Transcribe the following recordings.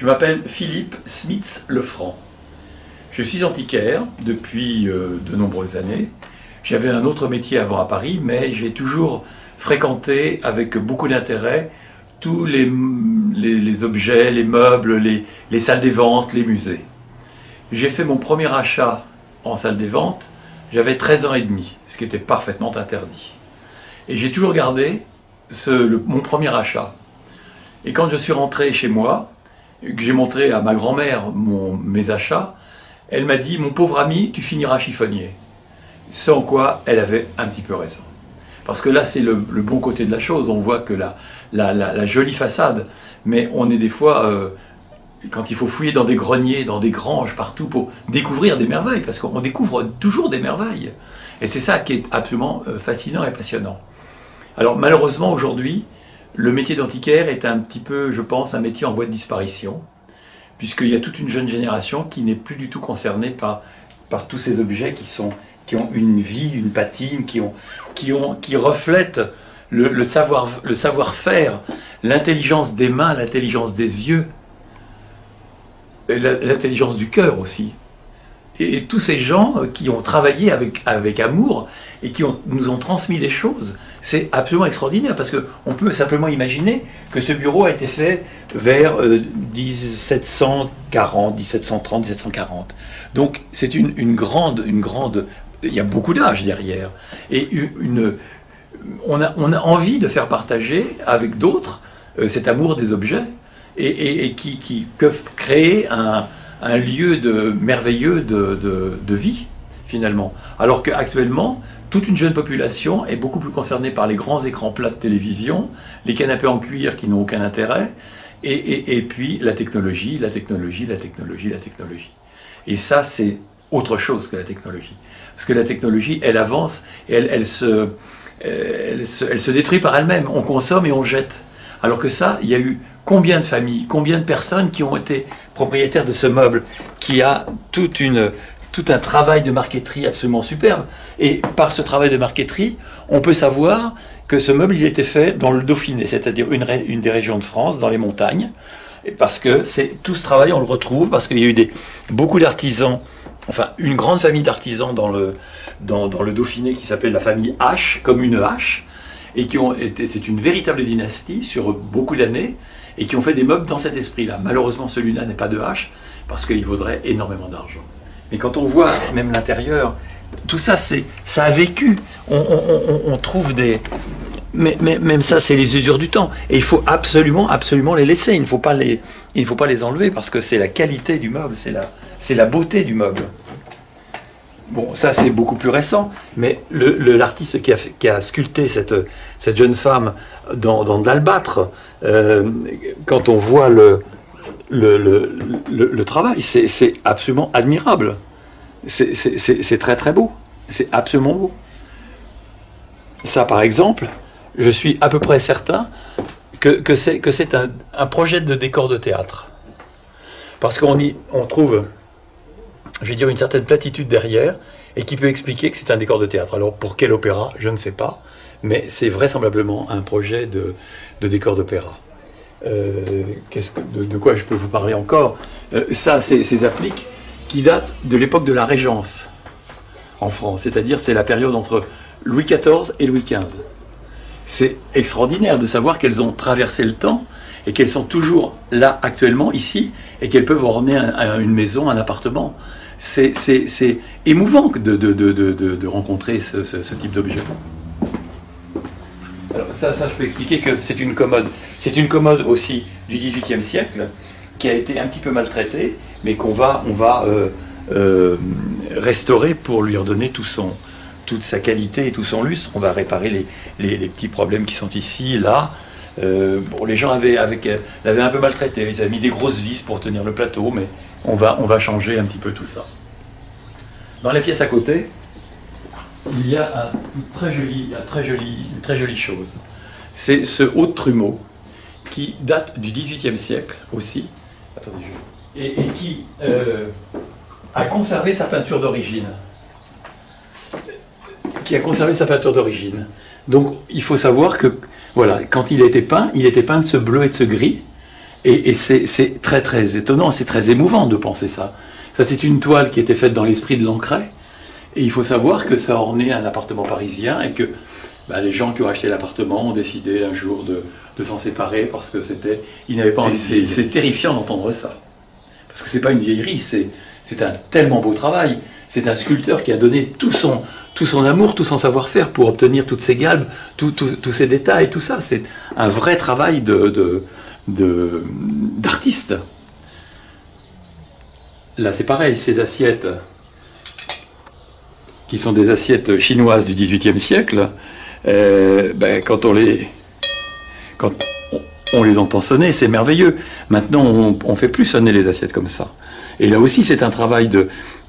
Je m'appelle Philippe Smits-Lefranc. Je suis antiquaire depuis de nombreuses années. J'avais un autre métier avant à Paris, mais j'ai toujours fréquenté avec beaucoup d'intérêt tous les objets, les meubles, les salles des ventes, les musées. J'ai fait mon premier achat en salle des ventes, j'avais 13 ans et demi, ce qui était parfaitement interdit. Et j'ai toujours gardé mon premier achat. Et quand je suis rentré chez moi, que j'ai montré à ma grand-mère mes achats, elle m'a dit « Mon pauvre ami, tu finiras chiffonnier ». Sans quoi elle avait un petit peu raison. Parce que là, c'est le bon côté de la chose. On voit que la jolie façade, mais on est des fois, quand il faut fouiller dans des greniers, dans des granges, partout, pour découvrir des merveilles, parce qu'on découvre toujours des merveilles. Et c'est ça qui est absolument fascinant et passionnant. Alors malheureusement, aujourd'hui, le métier d'antiquaire est un petit peu, je pense, un métier en voie de disparition, puisqu'il y a toute une jeune génération qui n'est plus du tout concernée par tous ces objets qui ont une vie, une patine, qui reflètent le savoir-faire, l'intelligence des mains, l'intelligence des yeux, l'intelligence du cœur aussi. Et tous ces gens qui ont travaillé avec amour et qui nous ont transmis des choses, c'est absolument extraordinaire parce qu'on peut simplement imaginer que ce bureau a été fait vers 1740, 1730, 1740. Donc c'est une grande... Il y a beaucoup d'âge derrière. Et on a envie de faire partager avec d'autres cet amour des objets et qui peuvent créer un lieu merveilleux de vie, finalement. Alors qu'actuellement, toute une jeune population est beaucoup plus concernée par les grands écrans plats de télévision, les canapés en cuir qui n'ont aucun intérêt, et puis la technologie, la technologie, la technologie, la technologie. Et ça, c'est autre chose que la technologie. Parce que la technologie, elle avance et elle se détruit par elle-même. On consomme et on jette. Alors que ça, il y a eu combien de familles, combien de personnes qui ont été propriétaires de ce meuble, qui a tout un travail de marqueterie absolument superbe. Et par ce travail de marqueterie, on peut savoir que ce meuble, il était fait dans le Dauphiné, c'est-à-dire une des régions de France, dans les montagnes. Et parce que tout ce travail, on le retrouve, parce qu'il y a eu beaucoup d'artisans, enfin une grande famille d'artisans dans le Dauphiné qui s'appelle la famille H, comme une hache, et c'est une véritable dynastie sur beaucoup d'années, et qui ont fait des meubles dans cet esprit-là. Malheureusement, celui-là n'est pas de H, parce qu'il vaudrait énormément d'argent. Mais quand on voit même l'intérieur, tout ça, ça a vécu. On trouve des... Mais même ça, c'est les usures du temps. Et il faut absolument, absolument les laisser. Il ne faut pas les enlever, parce que c'est la qualité du meuble, c'est la beauté du meuble. Bon, ça c'est beaucoup plus récent, mais l'artiste qui a sculpté cette jeune femme dans de l'albâtre, quand on voit le travail, c'est absolument admirable. C'est très très beau, c'est absolument beau. Ça par exemple, je suis à peu près certain que c'est un projet de décor de théâtre. Parce qu'on trouve, je vais dire, une certaine platitude derrière, et qui peut expliquer que c'est un décor de théâtre. Alors, pour quel opéra, je ne sais pas, mais c'est vraisemblablement un projet de décor d'opéra. De quoi je peux vous parler encore? Ça, c'est ces appliques qui datent de l'époque de la Régence en France, c'est-à-dire c'est la période entre Louis XIV et Louis XV. C'est extraordinaire de savoir qu'elles ont traversé le temps et qu'elles sont toujours là actuellement, ici, et qu'elles peuvent orner une maison, un appartement. C'est émouvant de rencontrer ce type d'objet. Alors ça, je peux expliquer que c'est une commode. C'est une commode aussi du XVIIIe siècle, qui a été un petit peu maltraitée, mais on va restaurer pour lui redonner toute sa qualité et tout son lustre. On va réparer les petits problèmes qui sont ici, là. Bon, les gens l'avaient un peu maltraité, ils avaient mis des grosses vis pour tenir le plateau, mais on va changer un petit peu tout ça. Dans les pièces à côté, il y a une très jolie chose. C'est ce haut de trumeau qui date du XVIIIe siècle aussi, attendez, et qui a conservé sa peinture d'origine. Donc il faut savoir que voilà, quand il était peint de ce bleu et de ce gris, Et c'est très très étonnant, c'est très émouvant de penser ça. Ça, c'est une toile qui était faite dans l'esprit de Lancret. Et il faut savoir que ça ornait un appartement parisien et que les gens qui ont acheté l'appartement ont décidé un jour de s'en séparer parce que ils n'avaient pas envie. C'est terrifiant d'entendre ça. Parce que c'est pas une vieillerie, c'est un tellement beau travail. C'est un sculpteur qui a donné tout son amour, tout son savoir-faire pour obtenir toutes ces galbes, tous ces détails, tout ça. C'est un vrai travail d'artiste. Là, c'est pareil, ces assiettes, qui sont des assiettes chinoises du XVIIIe siècle, quand on les entend sonner, c'est merveilleux. Maintenant, on ne fait plus sonner les assiettes comme ça. Et là aussi, c'est un travail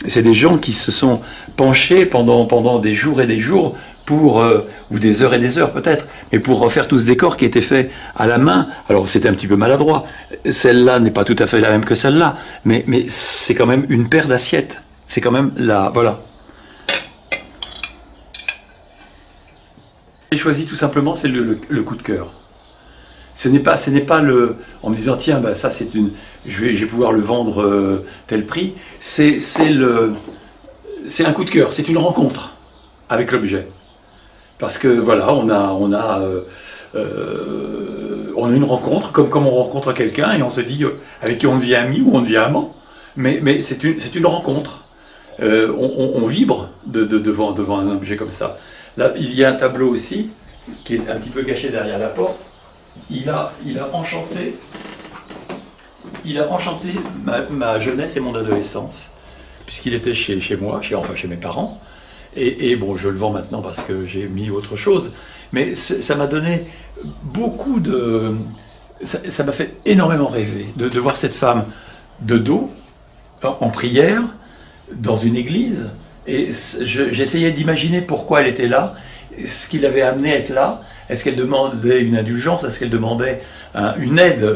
c'est des gens qui se sont penchés pendant des jours et des jours ou des heures et des heures peut-être, mais pour refaire tout ce décor qui était fait à la main. Alors c'était un petit peu maladroit. Celle-là n'est pas tout à fait la même que celle-là, mais c'est quand même une paire d'assiettes. C'est quand même voilà. J'ai choisi tout simplement, c'est le coup de cœur. Ce n'est pas en me disant tiens ça je vais pouvoir le vendre tel prix. C'est un coup de cœur, c'est une rencontre avec l'objet. Parce que voilà, on a une rencontre comme on rencontre quelqu'un et on se dit avec qui on devient ami ou on devient amant. Mais c'est une rencontre. On vibre devant un objet comme ça. Là, il y a un tableau aussi qui est un petit peu caché derrière la porte. Il a enchanté ma jeunesse et mon adolescence, puisqu'il était chez moi, chez mes parents. Et bon, je le vends maintenant parce que j'ai mis autre chose. Mais ça m'a donné beaucoup de... Ça m'a fait énormément rêver de voir cette femme de dos, en prière, dans une église. Et j'essayais d'imaginer pourquoi elle était là, ce qui l'avait amenée à être là. Est-ce qu'elle demandait une indulgence? Est-ce qu'elle demandait une aide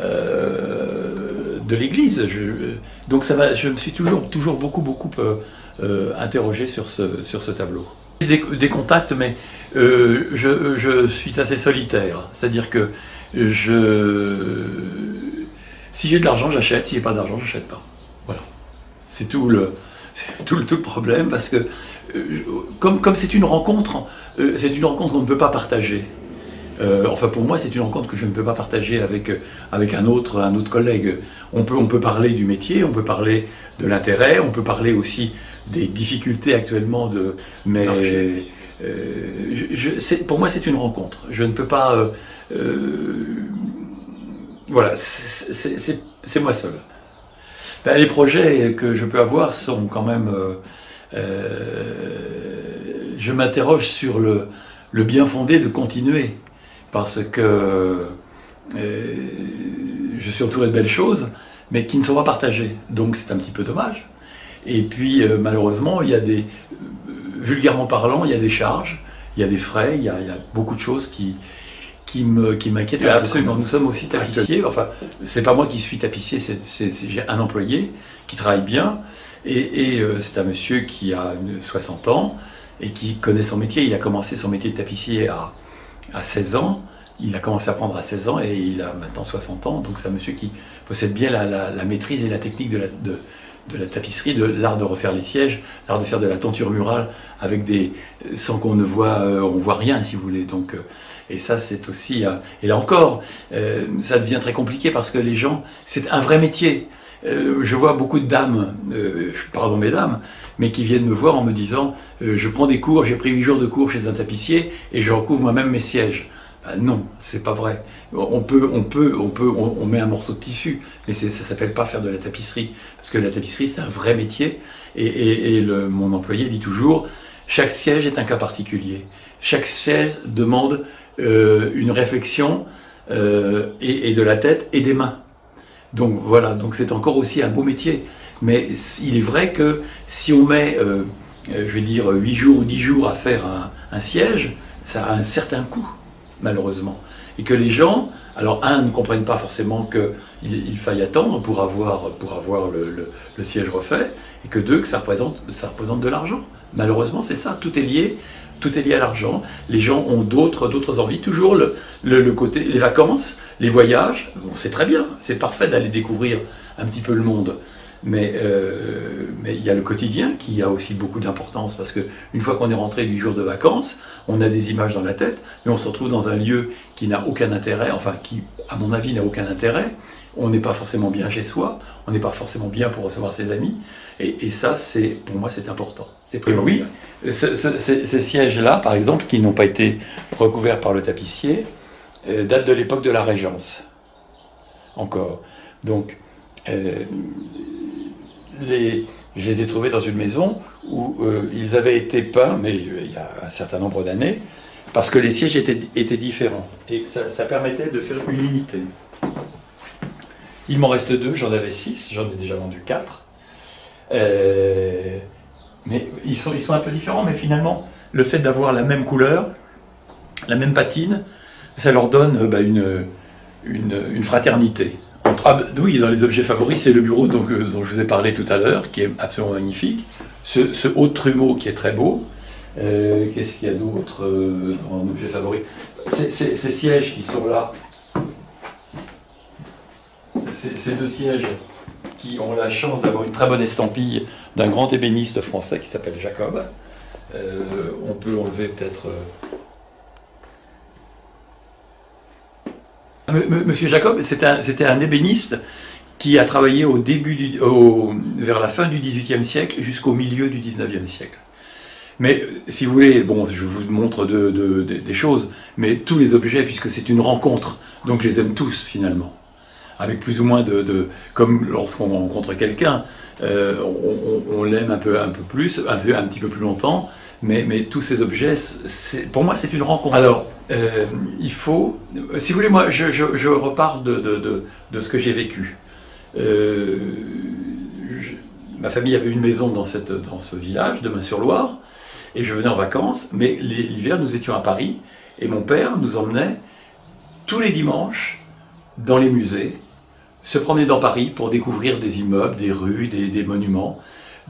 de l'Église? Donc je me suis toujours beaucoup interrogé sur ce tableau. Des contacts, mais je suis assez solitaire. C'est-à-dire que si j'ai de l'argent, j'achète. Si j'ai pas d'argent, j'achète pas. Voilà. C'est tout le problème, parce que comme c'est une rencontre qu'on ne peut pas partager. Enfin, pour moi, c'est une rencontre que je ne peux pas partager avec un autre collègue. On peut parler du métier, on peut parler de l'intérêt, on peut parler aussi des difficultés actuellement mais pour moi, c'est une rencontre. Je ne peux pas... voilà, c'est moi seul. Les projets que je peux avoir sont quand même... je m'interroge sur le bien fondé de continuer, parce que je suis entouré de belles choses, mais qui ne sont pas partagées. Donc c'est un petit peu dommage. Et puis malheureusement, il y a vulgairement parlant, il y a des charges, il y a des frais, il y a beaucoup de choses qui m'inquiètent. Absolument. Nous sommes aussi tapissiers. Enfin, c'est pas moi qui suis tapissier, j'ai un employé qui travaille bien. Et c'est un monsieur qui a 60 ans et qui connaît son métier. Il a commencé son métier de tapissier à 16 ans. Il a commencé à apprendre à 16 ans et il a maintenant 60 ans. Donc c'est un monsieur qui possède bien la maîtrise et la technique de la tapisserie, de l'art de refaire les sièges, l'art de faire de la tenture murale avec sans qu'on ne voit, on voit rien, si vous voulez. Donc, et ça, c'est aussi... et là encore, ça devient très compliqué parce que les gens... C'est un vrai métier. Je vois beaucoup de dames, pardon mesdames, mais qui viennent me voir en me disant je prends des cours, j'ai pris 8 jours de cours chez un tapissier et je recouvre moi-même mes sièges. Non, c'est pas vrai. On met un morceau de tissu, mais ça s'appelle pas faire de la tapisserie, parce que la tapisserie c'est un vrai métier. Et mon employé dit toujours chaque siège est un cas particulier. Chaque siège demande une réflexion et de la tête et des mains. Donc voilà, donc c'est encore aussi un beau métier. Mais il est vrai que si on met, je vais dire, 8 jours ou 10 jours à faire un siège, ça a un certain coût, malheureusement. Et que les gens, alors ne comprennent pas forcément qu'il faille attendre pour avoir le siège refait, et que deux, que ça représente de l'argent. Malheureusement, c'est ça, tout est lié tout est lié à l'argent. Les gens ont d'autres envies. Toujours le côté, les vacances, les voyages, bon, c'est très bien, c'est parfait d'aller découvrir un petit peu le monde. Mais il y a le quotidien qui a aussi beaucoup d'importance, parce qu'une fois qu'on est rentré 8 jours de vacances, on a des images dans la tête, mais on se retrouve dans un lieu qui n'a aucun intérêt, enfin qui, à mon avis, n'a aucun intérêt. On n'est pas forcément bien chez soi, on n'est pas forcément bien pour recevoir ses amis, et ça, pour moi, c'est important. C'est primordial. Oui, ces sièges-là, par exemple, qui n'ont pas été recouverts par le tapissier, datent de l'époque de la Régence, encore. Donc, je les ai trouvés dans une maison où ils avaient été peints, mais il y a un certain nombre d'années, parce que les sièges étaient différents. Et ça permettait de faire une unité. Il m'en reste 2, j'en avais 6, j'en ai déjà vendu 4. Mais ils sont un peu différents, mais finalement, le fait d'avoir la même couleur, la même patine, ça leur donne une fraternité. Oui, dans les objets favoris, c'est le bureau dont je vous ai parlé tout à l'heure, qui est absolument magnifique. Ce haut trumeau qui est très beau. Qu'est-ce qu'il y a d'autre dans un objet favori? Ces sièges qui sont là. Ces 2 sièges qui ont la chance d'avoir une très bonne estampille d'un grand ébéniste français qui s'appelle Jacob. On peut enlever peut-être... Monsieur Jacob, c'était un ébéniste qui a travaillé vers la fin du XVIIIe siècle jusqu'au milieu du XIXe siècle. Mais si vous voulez, bon, je vous montre des choses, mais tous les objets, puisque c'est une rencontre, donc je les aime tous finalement. Avec plus ou moins comme lorsqu'on rencontre quelqu'un, on l'aime un peu plus, un petit peu plus longtemps, mais tous ces objets, pour moi, c'est une rencontre. Alors, il faut, si vous voulez, moi, je repars de ce que j'ai vécu. Ma famille avait une maison dans ce village de Main-sur-Loire, et je venais en vacances, mais l'hiver, nous étions à Paris, et mon père nous emmenait tous les dimanches dans les musées, se promener dans Paris pour découvrir des immeubles, des rues, des monuments,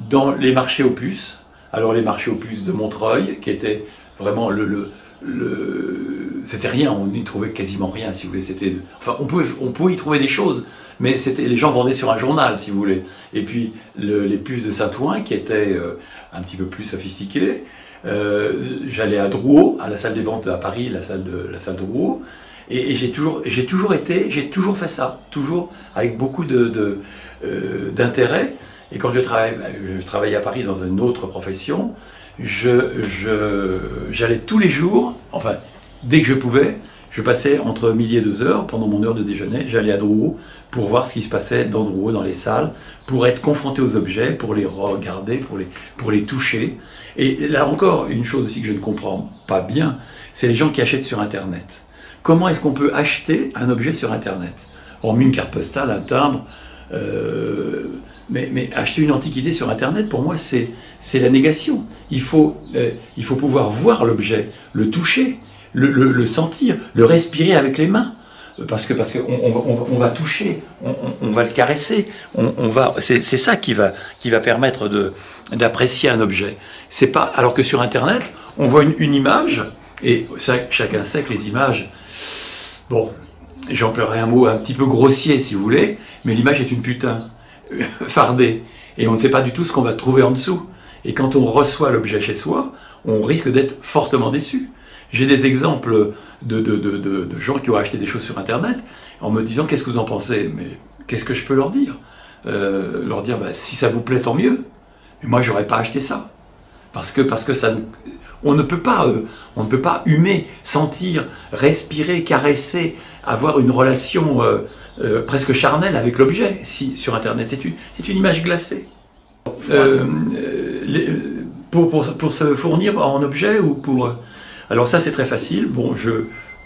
dans les marchés aux puces. Alors les marchés aux puces de Montreuil, qui étaient vraiment c'était rien, on n'y trouvait quasiment rien, si vous voulez. Enfin, on pouvait y trouver des choses, mais les gens vendaient sur un journal, si vous voulez. Et puis les puces de Saint-Ouen, qui étaient un petit peu plus sophistiquées. J'allais à Drouot, à la salle des ventes à Paris, la salle de Drouot. Et j'ai toujours fait ça, toujours avec beaucoup d'intérêt. Et quand je travaillais à Paris dans une autre profession, j'allais tous les jours, enfin, dès que je pouvais, je passais entre midi et 2 heures, pendant mon heure de déjeuner, j'allais à Drouot pour voir ce qui se passait dans Drouot, dans les salles, pour être confronté aux objets, pour les regarder, pour les toucher. Et là encore, une chose aussi que je ne comprends pas bien, c'est les gens qui achètent sur Internet. Comment est-ce qu'on peut acheter un objet sur Internet? Hormis une carte postale, un timbre, mais acheter une antiquité sur Internet, pour moi, c'est la négation. Il faut pouvoir voir l'objet, le toucher, le sentir, le respirer avec les mains. Parce qu'on va toucher, on va le caresser, c'est ça qui va permettre d'apprécier un objet. C'est pas, alors que sur Internet, on voit une image, et ça, chacun sait que les images, bon, j'emploierai un mot un petit peu grossier si vous voulez, mais l'image est une putain fardée, et on ne sait pas du tout ce qu'on va trouver en dessous. Et quand on reçoit l'objet chez soi, on risque d'être fortement déçu. J'ai des exemples de gens qui ont acheté des choses sur Internet en me disant « Qu'est-ce que vous en pensez ?» Mais qu'est-ce que je peux leur dire? Leur dire bah, « Si ça vous plaît, tant mieux. Mais moi, j'aurais pas acheté ça. » Parce que ça, on ne peut pas humer, sentir, respirer, caresser, avoir une relation presque charnelle avec l'objet sur Internet. C'est une image glacée. Pour se fournir en objet ou pour... Alors ça, c'est très facile. Bon,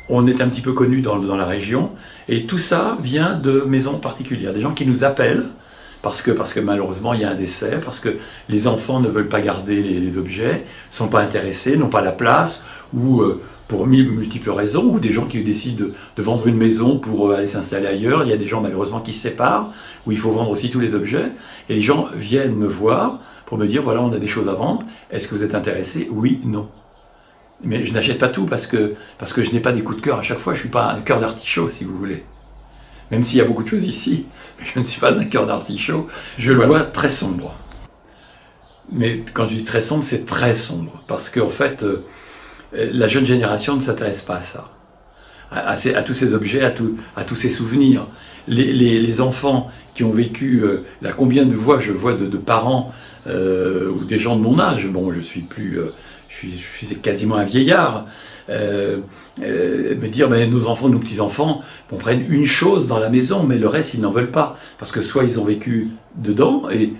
on est un petit peu connu dans la région, et tout ça vient de maisons particulières. Des gens qui nous appellent, parce que malheureusement, il y a un décès, parce que les enfants ne veulent pas garder les objets, ne sont pas intéressés, n'ont pas la place, ou pour multiples raisons, ou des gens qui décident de vendre une maison pour aller s'installer ailleurs. Il y a des gens malheureusement qui se séparent, où il faut vendre aussi tous les objets, et les gens viennent me voir pour me dire, voilà, on a des choses à vendre, est-ce que vous êtes intéressé? Oui, non. Mais je n'achète pas tout parce que je n'ai pas des coups de cœur à chaque fois. Je ne suis pas un cœur d'artichaut, si vous voulez. Même s'il y a beaucoup de choses ici, mais je ne suis pas un cœur d'artichaut. Je le vois très sombre. Mais quand je dis très sombre, c'est très sombre. Parce qu'en fait, la jeune génération ne s'intéresse pas à ça. À tous ces objets, à tous ces souvenirs. Les enfants qui ont vécu, là, combien de fois je vois de parents ou des gens de mon âge, bon, je suis quasiment un vieillard, me dire, ben, nos enfants, nos petits-enfants, on prenne une chose dans la maison, mais le reste, ils n'en veulent pas. Parce que soit ils ont vécu dedans, et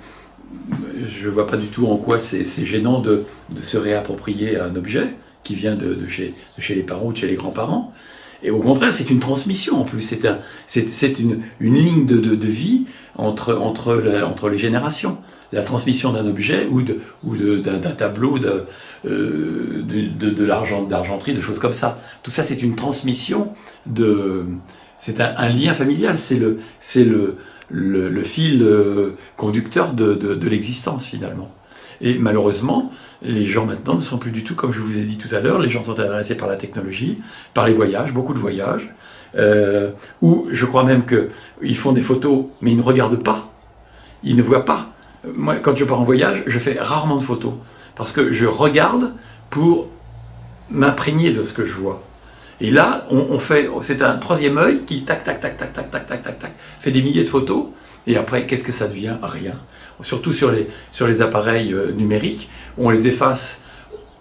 je ne vois pas du tout en quoi c'est gênant de se réapproprier un objet qui vient de chez les parents ou de chez les grands-parents. Et au contraire, c'est une transmission en plus, c'est une ligne de vie entre les générations. La transmission d'un objet ou d'un tableau, de l'argenterie, de choses comme ça. Tout ça, c'est une transmission, c'est un lien familial, c'est le fil conducteur de l'existence finalement. Et malheureusement, les gens maintenant ne sont plus du tout, comme je vous ai dit tout à l'heure, les gens sont intéressés par la technologie, par les voyages, beaucoup de voyages, où je crois même qu'ils font des photos, mais ils ne regardent pas, ils ne voient pas. Moi, quand je pars en voyage, je fais rarement de photos, parce que je regarde pour m'imprégner de ce que je vois. Et là, c'est un troisième œil qui, tac, tac, tac, tac, tac, tac, tac, tac, tac, fait des milliers de photos, et après, qu'est-ce que ça devient? Rien. Surtout sur les appareils numériques, où on les efface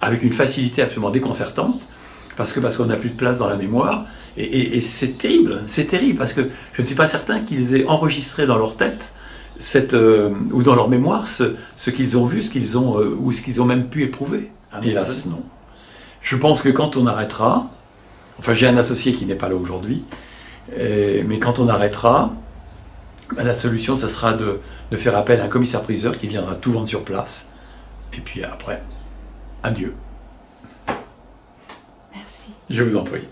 avec une facilité absolument déconcertante, parce qu'on n'a plus de place dans la mémoire, et c'est terrible, parce que je ne suis pas certain qu'ils aient enregistré dans leur tête, ou dans leur mémoire, ce qu'ils ont vu, ou ce qu'ils ont même pu éprouver. Hélas, non. Je pense que quand on arrêtera, enfin j'ai un associé qui n'est pas là aujourd'hui, mais quand on arrêtera, ben, la solution, ça sera de faire appel à un commissaire-priseur qui viendra tout vendre sur place. Et puis après, adieu. Merci. Je vous en prie.